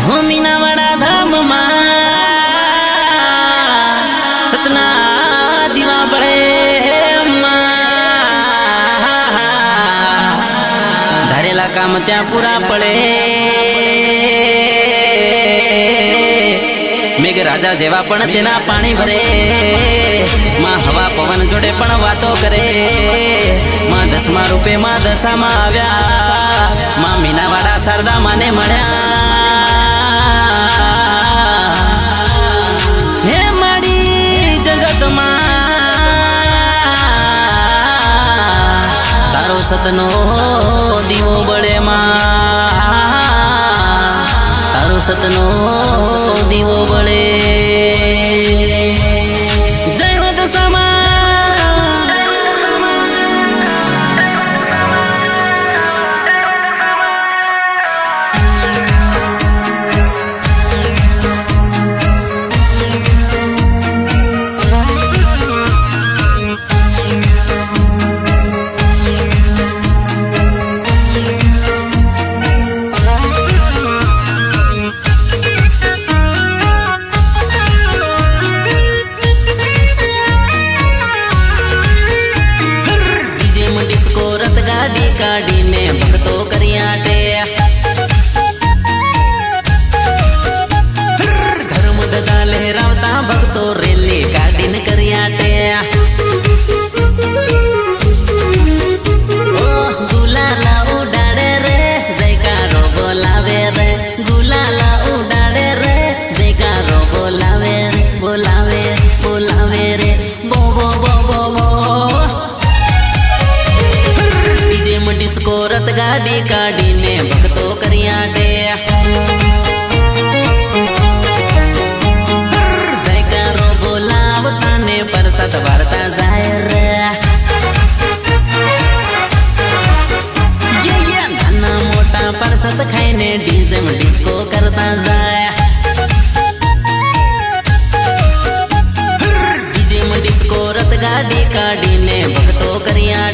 મીનાવાડા ધામમાં સતના દીવા બળે ધારેલા કામ ત્યાં પૂરા પડે મેઘ રાજા જેવા પણ તેના પાણી ભરે માં હવા પવન જોડે પણ વાતો કરે માં 10મા રૂપે માં દશામાં આવ્યા માં મીનાવાડા શારદા માને મળ્યા હે મારી જગતમાં તારો સતનો દીવો બળે માં તારો સતનો દીવો બળે કાઢીને ભક્તો કર્યા ધર્મ ધજા લહેરાવતા ભક્તો રેલી કાઢીને કર્યા ગુલાલા ઉડાડે રે જયકારો બોલાવે રે ગુલાલા ઉડાડે રે જયકારો બોલાવે રે બોલાવે બોલાવે રે બો બો બો બો બો ડિસ્કો રથ ગાડી કાઢીને ભક્તો કર્યા જયકારો બોલાવતા ને પરસાદ વાર્તા જાય રે નાના મોટા પરસાદ ખાઈને ડીજે ડિસ્કો કરતા જાય ડીજે ડિસ્કો રથ ગાડી કાઢીને ભક્તો કર્યા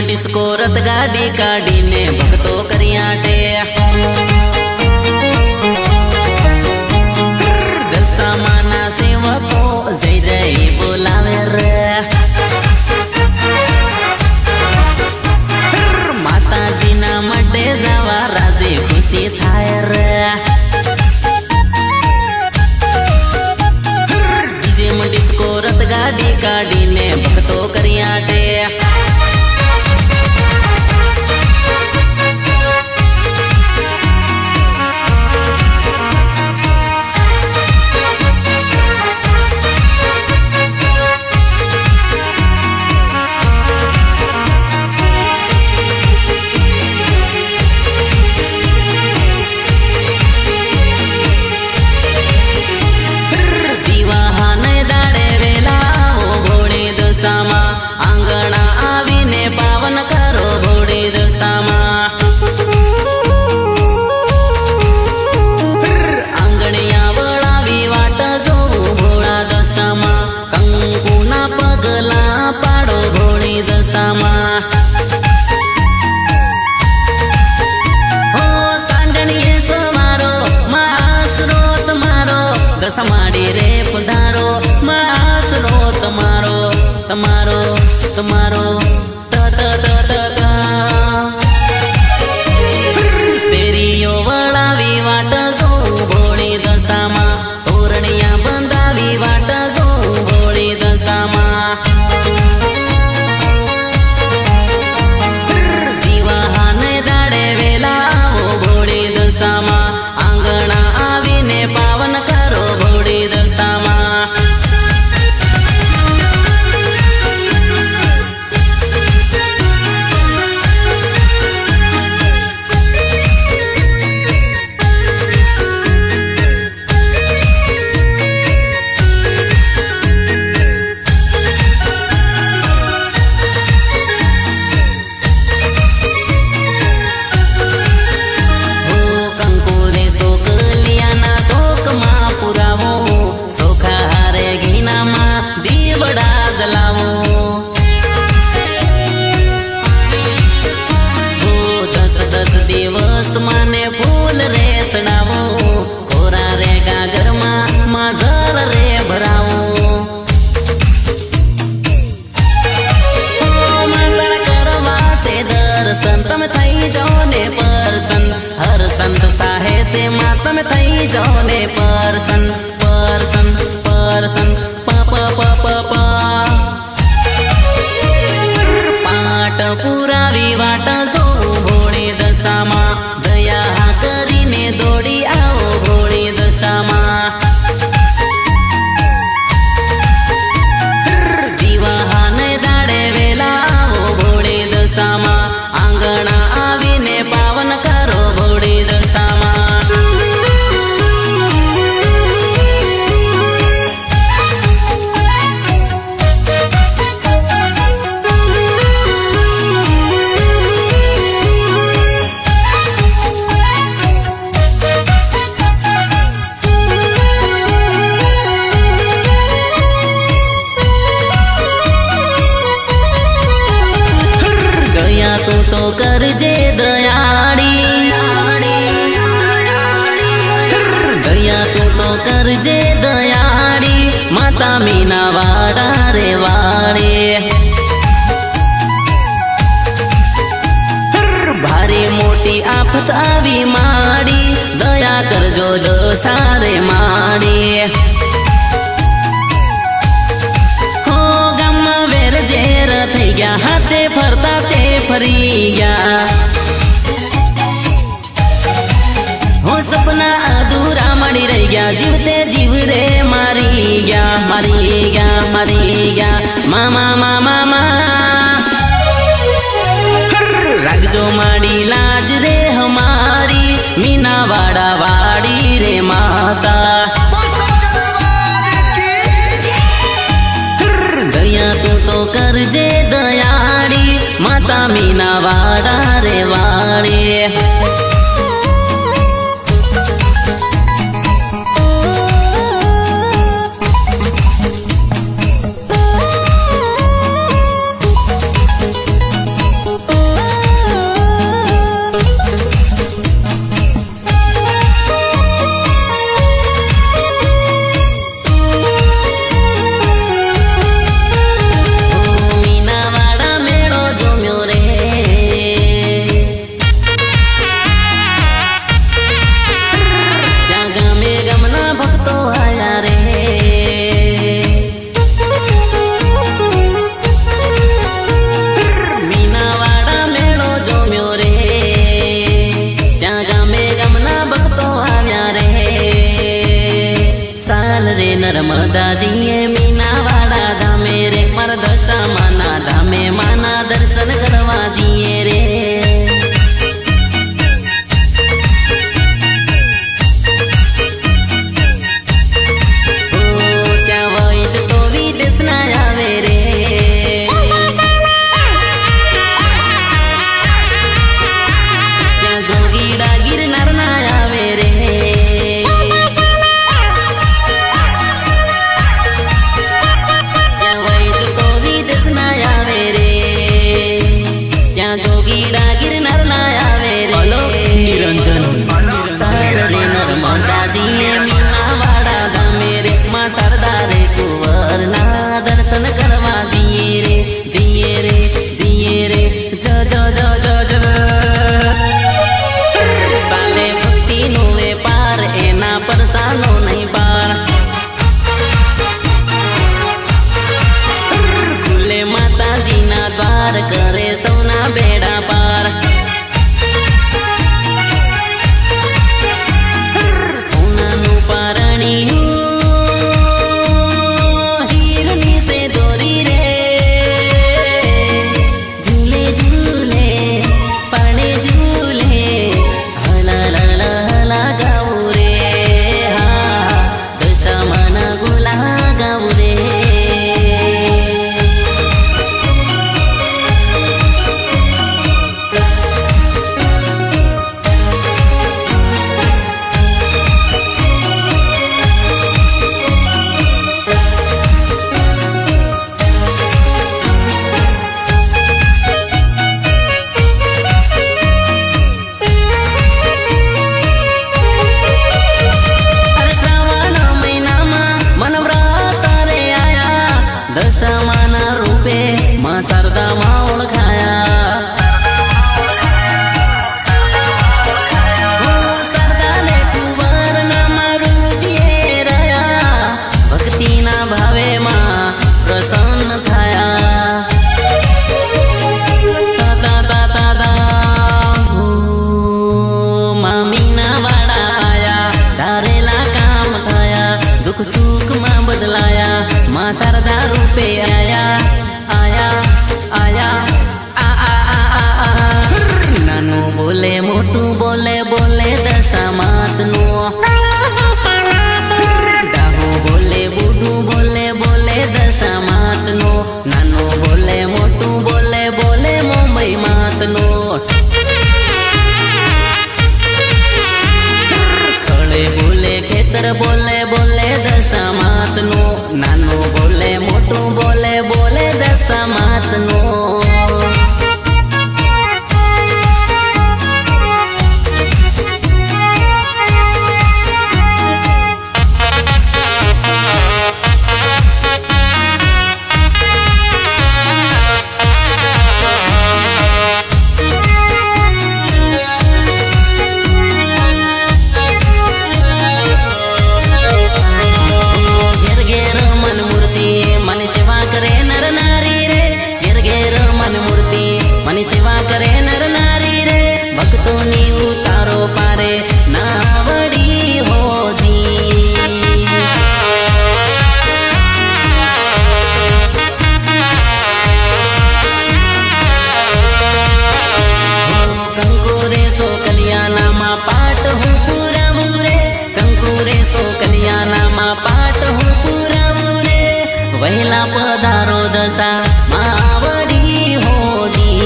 ડિસ્કો રથ ગાડી કાઢીને ભક્તો કર્યા દશામાના સેવકો જય જય બોલાવે રે માતાજીના મઢે જવા રાજી ખુશી થાય રે ડીજે ડિસ્કો રથ ગાડી કાઢીને ભક્તો કર્યા દીવાને દાડે વેલા ભોળે પુરાવી વાટ જો ભોળી દશામાં દિવાહાને દાડે વેલા આવો ભોળી દશામાં આંગણા આવીને પાવન કરો ભોળી દશામાં મને ફૂલ રે સડાવો કોરા રે ગાગરમાં માઝલ રે ભરાવો મંગળ કરવા છે દર્શન તમે થઈ જાઓ ને પરસન હર સંત સાહે છે માં તમે થઈ જાઓ ને પરસન પરસન પરસન પ પ પ પ પ પાટ પુરાવી વાટ જો ભોળી દશામાં દયા કરીને દોડી આવો ભોળી દશામાં દિવાહાને દાડે વેલા આવો ભોળી દશામાં આંગણા આવીને પાવન કરો ભોળી દશામાં તું તો કરજે દયાળી દયા તું તો કરજે દયાળી માતા મીના વાડા રે વાળે ભારે મોટી આફત આવી માડી દયા કરજો દશા રે માડી ઝેર થઈ ગયા હાથે ફરતા તે ફરી ગયા હો સપના અધૂરા મળી રહી ગયા જીવતે જીવ રે મારી ગયા મારી ગયા મારી ગયા મામા મામા મા રાખજો માડી લાજ રે હમારી મીના વાડા વાડી રે માતા દયા તું તો કરજે દયાળી માતા મીના વાડા રે વાળે નર્મદાજીએ મીના વાડા ધામે રે માર દશામાં ના ધામે માના દર્શન કરવા જઈએ રે ત્યાં વૈદ તો વિદેશ ના આવે રે ત્યાં જોગીડા ગિરનાર ના આવે રે જોગીડા ગિરનાર ના આવે રે નિરંજન સાગરે નર્મદાજીએ મીના વાડા ધામે રે માં સરદાર રે કુંવર ના દર્શન કરવા જઈએ રે જઈએ રે જઈએ રે જ જ જ જ જ સાલે ભક્તિ નો વેપાર એના પરસાનો નહીં પાર દશામાના રૂપે માં શારદામાં ઓળખાયા. શારદાને કુંવરના મારુતિએ રહ્યા, ભક્તિના ભાવે માં પ્રસન્ન થયા. મામીના વાડા આયા, ધારેલા કામ થયા, દુઃખ સુખમાં બદલાયા, માં શારદા રૂપે આયા આયા આયા. નાનું બોલે મોટું બોલે બોલે દશામાતનું, ડાહું બોલે બુડું બોલે બોલે દશામાતનું, નાનું બોલે મોટું બોલે બોલે મુંબઈ માતનું. ખળે બોલે ખેતર બોલે બોલે દશામાતનું, નાનું બોલે મોટું બોલે બોલે દશામાતનું. મની સેવા કરે નર નારી રે, ભક્તોની ઉતારો પારે નાવડી હોધી. કંકુરે સો કલ્યાણામાં પાઠ હું પુરાવું રે, કંકુરે સો કલ્યાણામાં પાઠ હું પુરાવું રે. વહેલા પધારો દશા માવડી હોદી.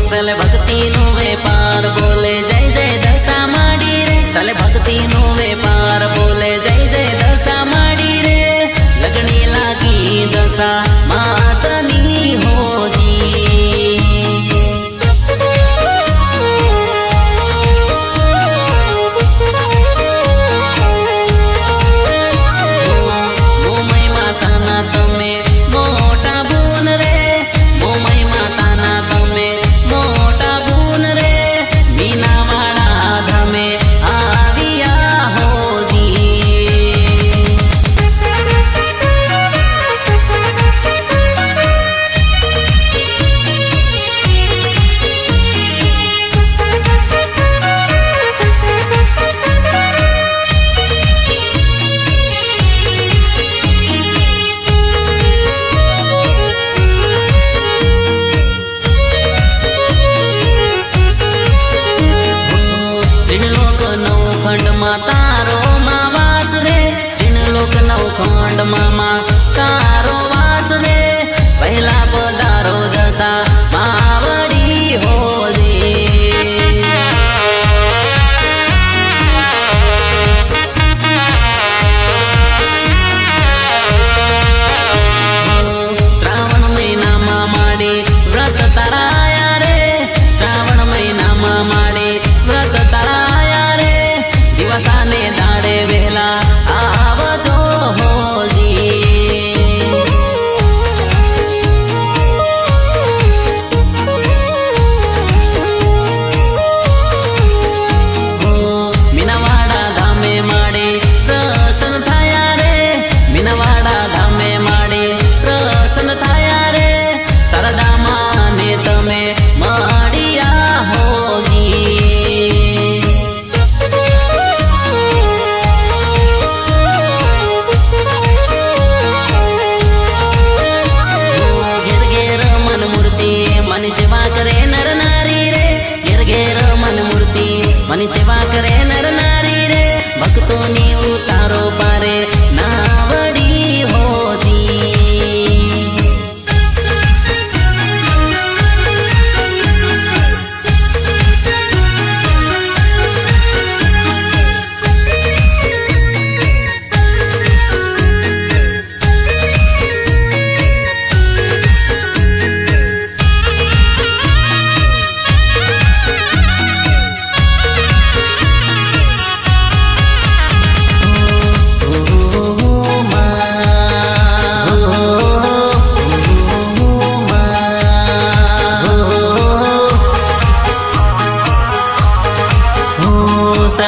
સલે ભક્તિનો વેપાર બોલે જય જય દશા માડી રે, સલે ભક્તિનો વેપાર બોલે જય જય દશા માડી રે. લગણી લાગી દશા માતની હોદી.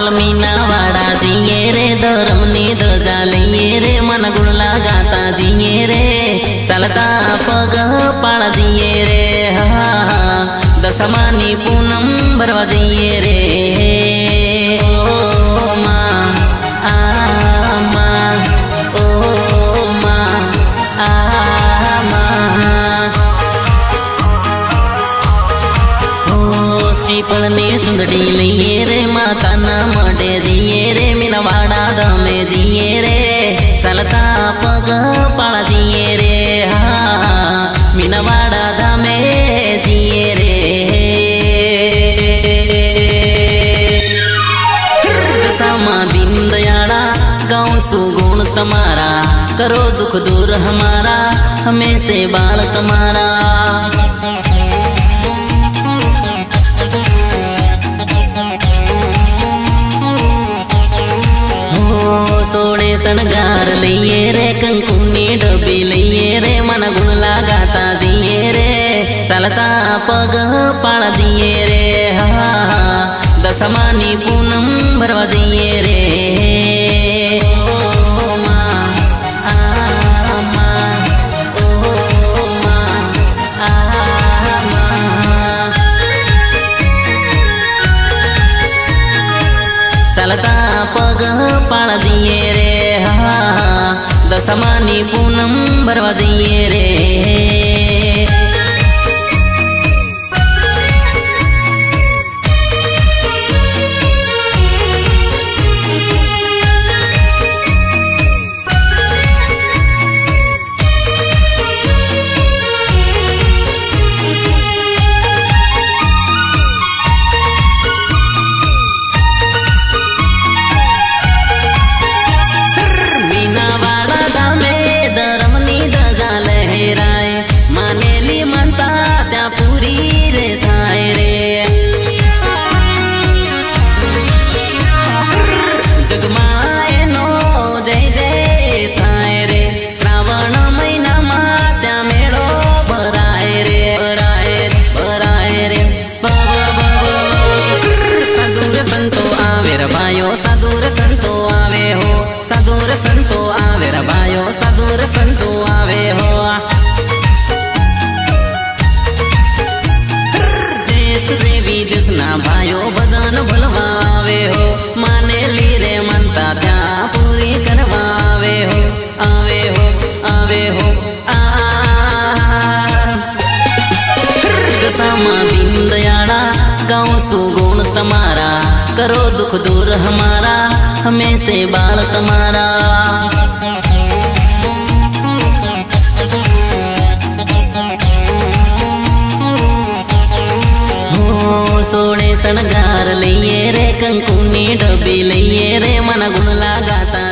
साल मीना वाड़ा जिए रे धर्मनी ध्वजा लइए रे मन गुण लगाता जिए रे चलता पग पाड़ जिए रे दसमानी पूनम भरवा जिए रे ओ माँ आ माँ ओ माँ आ श्रीफळनी सुंदरी लइए रे माता ना मडे जिए रे मीनावाड़ा धामे जिए रे चलता पग पाड़ा जिए रे मीनावाड़ा धामे जिए रे दशामा दीन दयाड़ा गाँव सुगुण तुम्हारा करो दुख दूर हमारा हमें से बाल तुम्हारा सोने सनगार लइए रे कंकुनी डब्बी लइए रे मन गुण लगाता जिए रे चलता पग पाड़ जिए रे दसमानी पूनम भरवा जिए रे ओ माँ आ माँ ओ माँ आ माँ चलता पग पाड़ जिए रे दसमानी पूनम भरवा जिए रे साधुर संतो आवे रे भाइयो साधुर संतो आवे हो देश रे विदेश ना भाइयो भजन भलवा आवे हो माने ली रे मनता त्या पूरी करवा आवे हो आवे हो आवे हो दशामा दीन दयाड़ा गाँव सुगुण तुम्हारा करो दुख दूर हमारा हमें से बाल तुम्हारा सोने सनगार लइए रे कंकुनी डब्बी लइए रे मन गुण लगाता